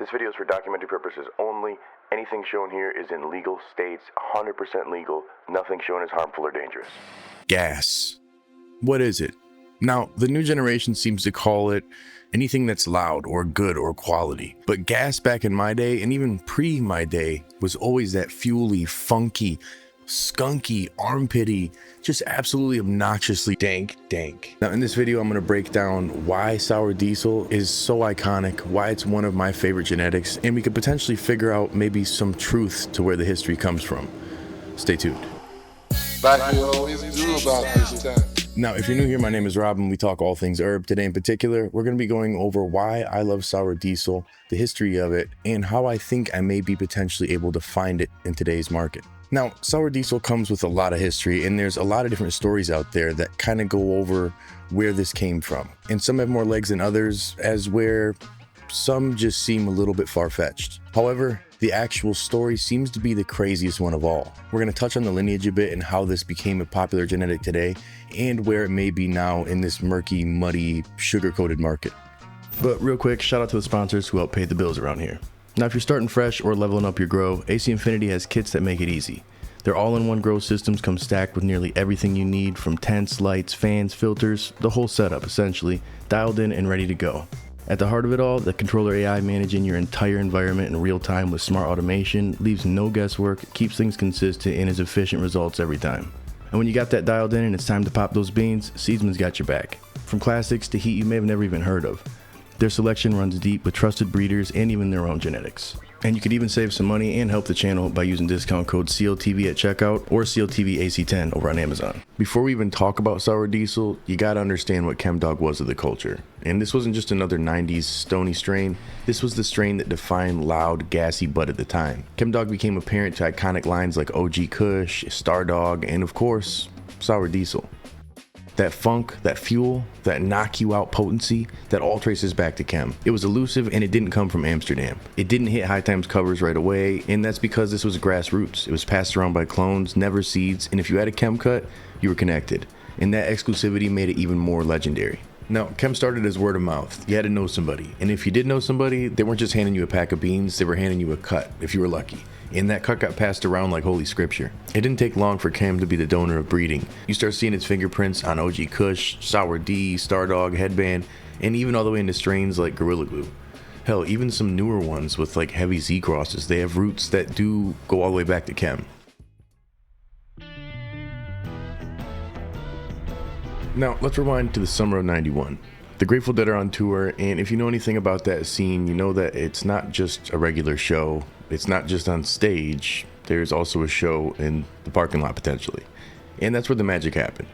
This video is for documentary purposes only. Anything shown here is in legal states, 100% legal. Nothing shown is harmful or dangerous. Gas. What is it? Now, the new generation seems to call it anything that's loud or good or quality. But gas back in my day, and even pre my day, was always that fuely, funky, skunky, armpity, just absolutely obnoxiously dank. Now in this video, I'm going to break down why sour diesel is so iconic, why it's one of my favorite genetics, and we could potentially figure out maybe some truth to where the history comes from. Stay tuned. Like we always do about this time. Now, if you're new here, my name is Rob and we talk all things herb. Today in particular, we're going to be going over why I love sour diesel, the history of it, and how I think I may be potentially able to find it in today's market. Now, sour diesel comes with a lot of history, and there's a lot of different stories out there that kind of go over where this came from. And some have more legs than others, as where some just seem a little bit far-fetched. However, the actual story seems to be the craziest one of all. We're going to touch on the lineage a bit and how this became a popular genetic today, and where it may be now in this murky, muddy, sugar-coated market. But real quick, shout out to the sponsors who help pay the bills around here. Now, if you're starting fresh or leveling up your grow, AC Infinity has kits that make it easy. Their all-in-one grow systems come stacked with nearly everything you need, from tents, lights, fans, filters, the whole setup essentially, dialed in and ready to go. At the heart of it all, the controller AI managing your entire environment in real time with smart automation leaves no guesswork, keeps things consistent, and is efficient results every time. And when you got that dialed in and it's time to pop those beans, Seedsman's got your back. From classics to heat you may have never even heard of. Their selection runs deep with trusted breeders and even their own genetics. And you could even save some money and help the channel by using discount code CLtv at checkout or CLtv AC10 over on Amazon. Before we even talk about sour diesel, you gotta understand what Chemdog was of the culture. And this wasn't just another 90s stony strain, this was the strain that defined loud, gassy bud at the time. Chemdog became apparent to iconic lines like OG Kush, Stardog, and of course, sour diesel. That funk, that fuel, that knock you out potency, that all traces back to Chem. It was elusive and it didn't come from Amsterdam. It didn't hit High Times covers right away, and that's because this was grassroots. It was passed around by clones, never seeds, and if you had a Chem cut, you were connected. And that exclusivity made it even more legendary. Now, Chem started as word of mouth. You had to know somebody. And if you did know somebody, they weren't just handing you a pack of beans, they were handing you a cut, if you were lucky. And that cut got passed around like holy scripture. It didn't take long for Chem to be the donor of breeding. You start seeing its fingerprints on OG Kush, Sour D, Stardog, Headband, and even all the way into strains like Gorilla Glue. Hell, even some newer ones with like heavy Z crosses, they have roots that do go all the way back to Chem. Now, let's rewind to the summer of '91. The Grateful Dead are on tour, and if you know anything about that scene, you know that it's not just a regular show. It's not just on stage. There's also a show in the parking lot potentially. And that's where the magic happened.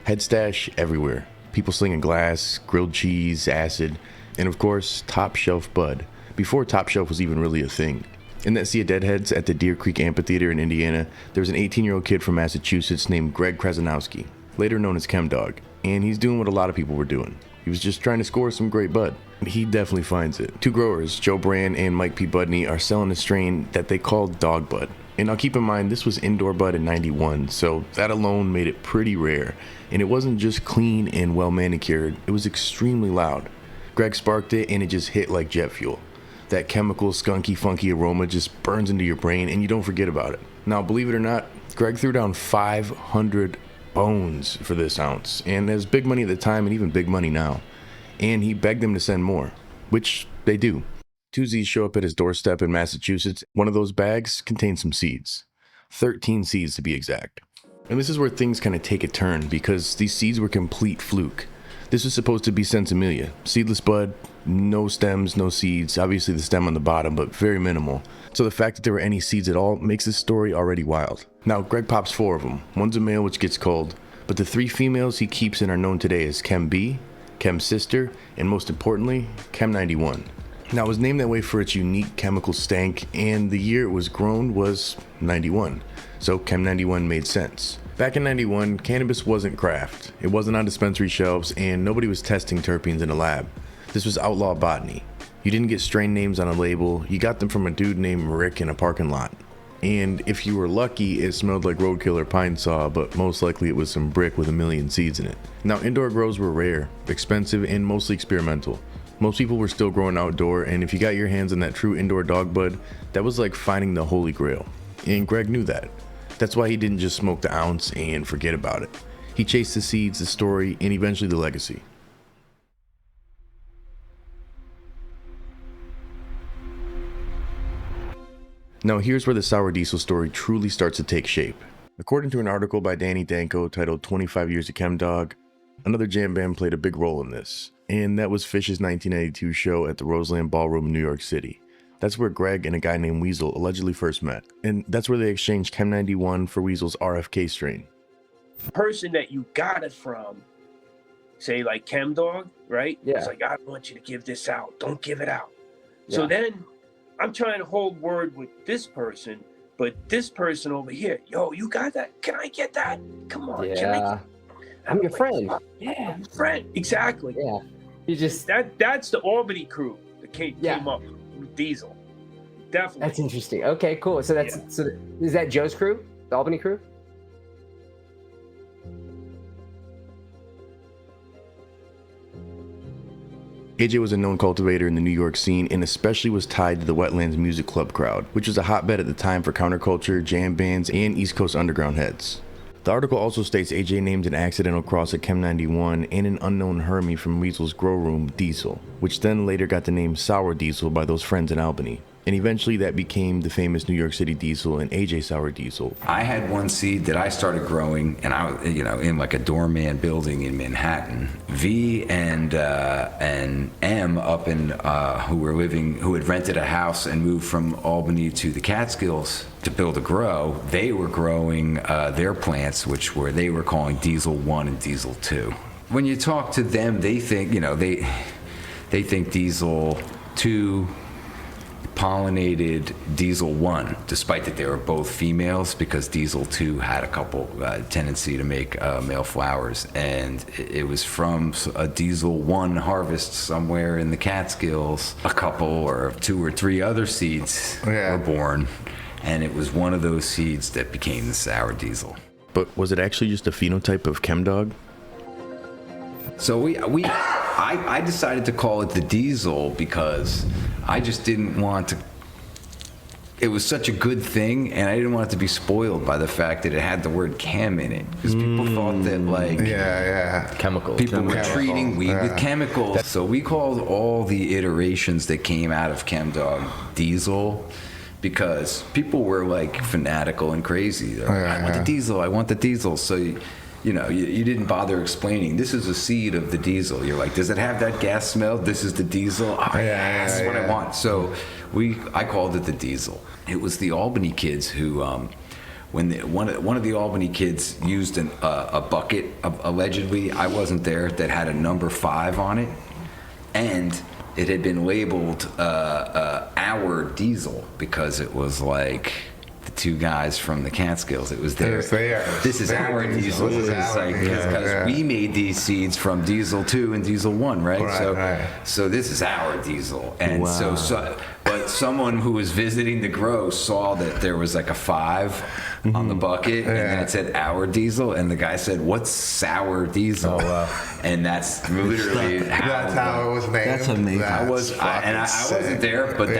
Head stash everywhere. People slinging glass, grilled cheese, acid, and of course, top shelf bud. Before top shelf was even really a thing. In that sea of deadheads at the Deer Creek Amphitheater in Indiana, there was an 18-year-old kid from Massachusetts named Greg Krasinowski, later known as Chemdog. And he's doing what a lot of people were doing. He was just trying to score some great bud. He definitely finds it. Two growers, Joe Brand and Mike P. Budney, are selling a strain that they call Dog Bud. And now keep in mind, this was indoor bud in '91, so that alone made it pretty rare. And it wasn't just clean and well manicured, it was extremely loud. Greg sparked it and it just hit like jet fuel. That chemical, skunky, funky aroma just burns into your brain and you don't forget about it. Now, believe it or not, Greg threw down 500 bones for this ounce, and there's big money at the time and even big money now. And he begged them to send more, which they do. Two Z's show up at his doorstep in Massachusetts. One of those bags contains some seeds. 13 seeds to be exact. And this is where things kind of take a turn, because these seeds were complete fluke. This was supposed to be Sensimilia, seedless bud, no stems, no seeds, obviously the stem on the bottom, but very minimal. So the fact that there were any seeds at all makes this story already wild. Now, Greg pops 4 of them. One's a male, which gets cold, but the 3 females he keeps in are known today as Chem B, Chem Sister, and most importantly, Chem 91. Now, it was named that way for its unique chemical stank, and the year it was grown was 91, so Chem 91 made sense. Back in 91, cannabis wasn't craft. It wasn't on dispensary shelves, and nobody was testing terpenes in a lab. This was outlaw botany. You didn't get strain names on a label, you got them from a dude named Rick in a parking lot. And if you were lucky, it smelled like roadkill or pine saw, but most likely it was some brick with a million seeds in it. Now, indoor grows were rare, expensive, and mostly experimental. Most people were still growing outdoor, and if you got your hands on that true indoor dog bud, that was like finding the holy grail. And Greg knew that. That's why he didn't just smoke the ounce and forget about it. He chased the seeds, the story, and eventually the legacy. Now here's where the Sour Diesel story truly starts to take shape. According to an article by Danny Danko titled 25 Years of Chemdog, another jam band played a big role in this, and that was Fish's 1992 show at the Roseland Ballroom in New York City. That's where Greg and a guy named Weasel allegedly first met, and that's where they exchanged Chem 91 for Weasel's RFK strain. Person that you got it from, say like Chemdog, right? Yeah. It's like, I don't want you to give this out. Don't give it out. Yeah. So then I'm trying to hold word with this person, but this person over here, yo, you got that? Can I get that? Come on. Yeah. I'm your friend. Yeah, friend. Exactly. Yeah. You just That's the Albany crew that came up with Diesel. Definitely. That's interesting. Okay, cool. So so is that Joe's crew? The Albany crew? AJ was a known cultivator in the New York scene and especially was tied to the Wetlands Music Club crowd, which was a hotbed at the time for counterculture, jam bands, and East Coast underground heads. The article also states AJ named an accidental cross at Chem 91 and an unknown Hermie from Weasel's grow room, Diesel, which then later got the name Sour Diesel by those friends in Albany. And eventually that became the famous New York City Diesel and AJ Sour Diesel. I had one seed that I started growing, and I, in like a doorman building in Manhattan. V and M up in who had rented a house and moved from Albany to the Catskills to build a grow. They were growing their plants, they were calling Diesel 1 and Diesel 2. When you talk to them, they think they think Diesel 2 pollinated Diesel 1, despite that they were both females, because Diesel 2 had a couple tendency to make male flowers, and it was from a Diesel 1 harvest somewhere in the Catskills. A couple or 2 or 3 other seeds were born, and it was one of those seeds that became the Sour Diesel. But was it actually just a phenotype of Chemdog? So I decided to call it the Diesel because I just didn't want to. It was such a good thing, and I didn't want it to be spoiled by the fact that it had the word chem in it, because people thought that chemicals. People were treating weed with chemicals. So we called all the iterations that came out of Chemdog Diesel, because people were like fanatical and crazy. They're like, I want the Diesel. I want the Diesel. So. You didn't bother explaining, this is a seed of the Diesel. You're like, does it have that gas smell? This is the Diesel? Oh, this is what I want. So I called it the Diesel. It was the Albany kids who, when one of the Albany kids used a bucket, allegedly, I wasn't there, that had a number 5 on it, and it had been labeled our Diesel, because it was like the 2 guys from the Catskills. It was there. This is our Diesel. Because we made these seeds from Diesel 2 and Diesel 1, right? So this is our Diesel. And but someone who was visiting the grow saw that there was like a 5 on the bucket, and then it said our Diesel, and the guy said, what's Sour Diesel? And that's literally how it was named. That's amazing. I wasn't there, but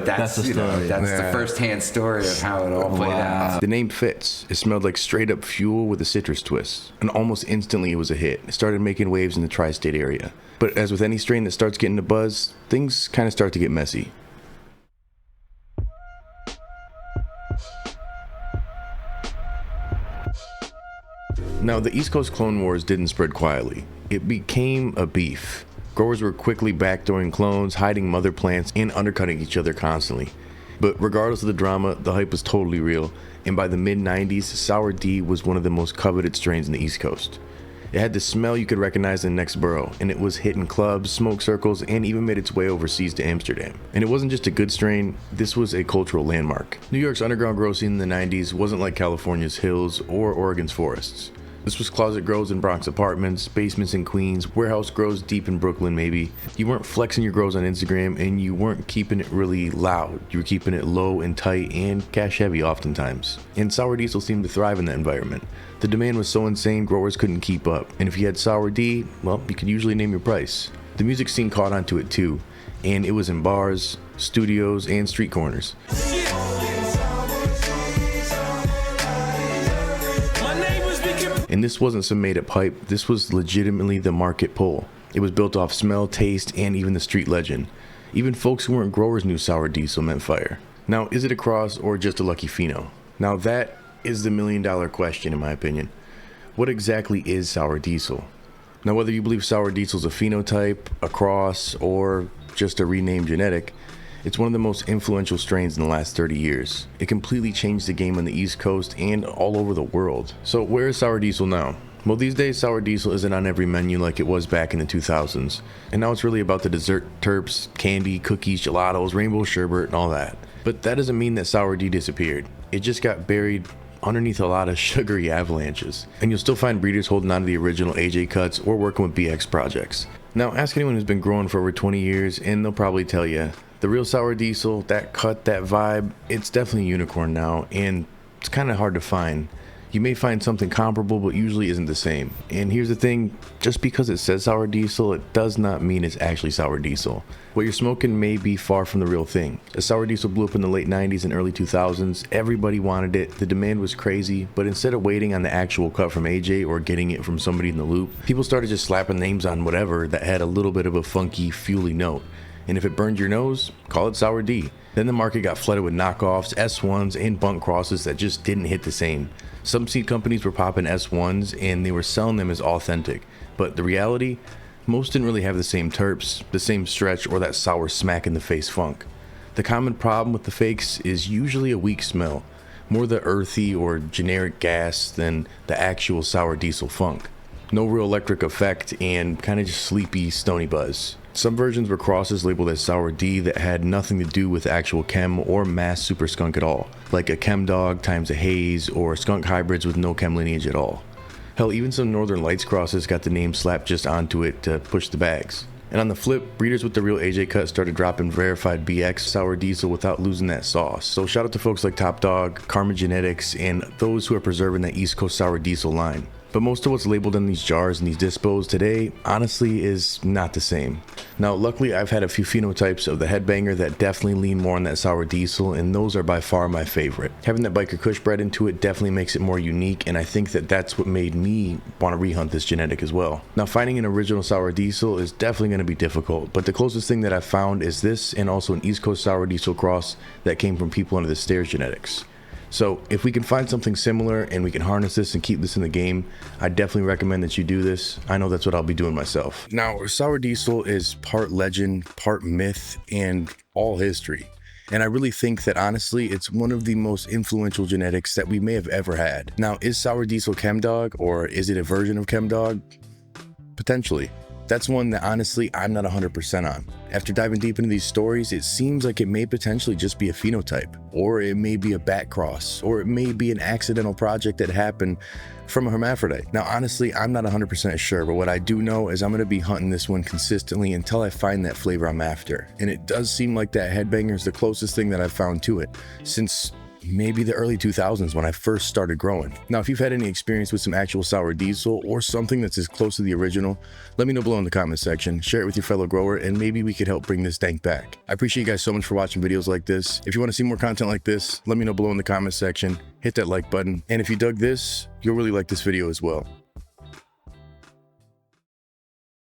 that's the story. That's the first-hand story of how it all played out. The name fits. It smelled like straight up fuel with a citrus twist, and almost instantly it was a hit. It started making waves in the tri-state area. But as with any strain that starts getting a buzz, things kind of start to get messy. Now, the East Coast Clone Wars didn't spread quietly. It became a beef. Growers were quickly backdooring clones, hiding mother plants, and undercutting each other constantly. But regardless of the drama, the hype was totally real, and by the mid-90s, Sour D was one of the most coveted strains in the East Coast. It had the smell you could recognize in the next borough, and it was hitting clubs, smoke circles, and even made its way overseas to Amsterdam. And it wasn't just a good strain, this was a cultural landmark. New York's underground grow scene in the 90s wasn't like California's hills or Oregon's forests. This was closet grows in Bronx apartments, basements in Queens, warehouse grows deep in Brooklyn maybe. You weren't flexing your grows on Instagram, and you weren't keeping it really loud. You were keeping it low and tight and cash heavy oftentimes. And Sour Diesel seemed to thrive in that environment. The demand was so insane growers couldn't keep up, and if you had Sour D, well, you could usually name your price. The music scene caught onto it too, and it was in bars, studios, and street corners. And this wasn't some made up hype, this was legitimately the market pull. It was built off smell, taste, and even the street legend. Even folks who weren't growers knew sour diesel meant fire. Now, is it a cross or just a lucky pheno? Now that is the $1 million question in my opinion. What exactly is sour diesel? Now, whether you believe sour diesel is a phenotype, a cross, or just a renamed genetic, it's one of the most influential strains in the last 30 years. It completely changed the game on the East Coast and all over the world. So where is sour diesel now? Well, these days sour diesel isn't on every menu like it was back in the 2000s. And now it's really about the dessert terps, candy, cookies, gelatos, rainbow sherbet, and all that. But that doesn't mean that sour D disappeared. It just got buried underneath a lot of sugary avalanches. And you'll still find breeders holding on to the original AJ cuts or working with BX projects. Now, ask anyone who's been growing for over 20 years and they'll probably tell you, the real sour diesel, that cut, that vibe, it's definitely a unicorn now, and it's kind of hard to find. You may find something comparable, but usually isn't the same. And here's the thing, just because it says sour diesel, it does not mean it's actually sour diesel. What you're smoking may be far from the real thing. As sour diesel blew up in the late 90s and early 2000s, everybody wanted it, the demand was crazy, but instead of waiting on the actual cut from AJ or getting it from somebody in the loop, people started just slapping names on whatever that had a little bit of a funky, fuely note. And if it burned your nose, call it sour D. Then the market got flooded with knockoffs, S1s, and bunk crosses that just didn't hit the same. Some seed companies were popping S1s and they were selling them as authentic. But the reality, most didn't really have the same terps, the same stretch, or that sour smack in the face funk. The common problem with the fakes is usually a weak smell, more the earthy or generic gas than the actual sour diesel funk. No real electric effect and kind of just sleepy, stony buzz. Some versions were crosses labeled as sour D that had nothing to do with actual chem or mass super skunk at all, like a Chemdog times a haze or skunk hybrids with no chem lineage at all. Hell, even some Northern Lights crosses got the name slapped just onto it to push the bags. And on the flip, breeders with the real AJ cut started dropping verified BX sour diesel without losing that sauce. So shout out to folks like Top Dog, Karma Genetics, and those who are preserving that East Coast sour diesel line. But most of what's labeled in these jars and these dispos today, honestly, is not the same. Now, luckily, I've had a few phenotypes of the headbanger that definitely lean more on that sour diesel, and those are by far my favorite. Having that Biker Kush bred into it definitely makes it more unique, and I think that that's what made me want to rehunt this genetic as well. Now, finding an original sour diesel is definitely going to be difficult, but the closest thing that I've found is this, and also an East Coast sour diesel cross that came from people under the Stairs genetics. So if we can find something similar and we can harness this and keep this in the game, I definitely recommend that you do this. I know that's what I'll be doing myself. Now, sour diesel is part legend, part myth, and all history. And I really think that honestly, it's one of the most influential genetics that we may have ever had. Now, is sour diesel Chemdog, or is it a version of Chemdog? Potentially. That's one that honestly I'm not 100% on. After diving deep into these stories, it seems like it may potentially just be a phenotype, or it may be a bat cross, or it may be an accidental project that happened from a hermaphrodite. Now honestly, I'm not 100% sure, but what I do know is I'm going to be hunting this one consistently until I find that flavor I'm after. And it does seem like that headbanger is the closest thing that I've found to it since maybe the early 2000s when I first started growing. Now, if you've had any experience with some actual sour diesel or something that's as close to the original, let me know below in the comment section, share it with your fellow grower, and maybe we could help bring this dank back. I appreciate you guys so much for watching videos like this. If you want to see more content like this, let me know below in the comment section, hit that like button, and if you dug this, you'll really like this video as well.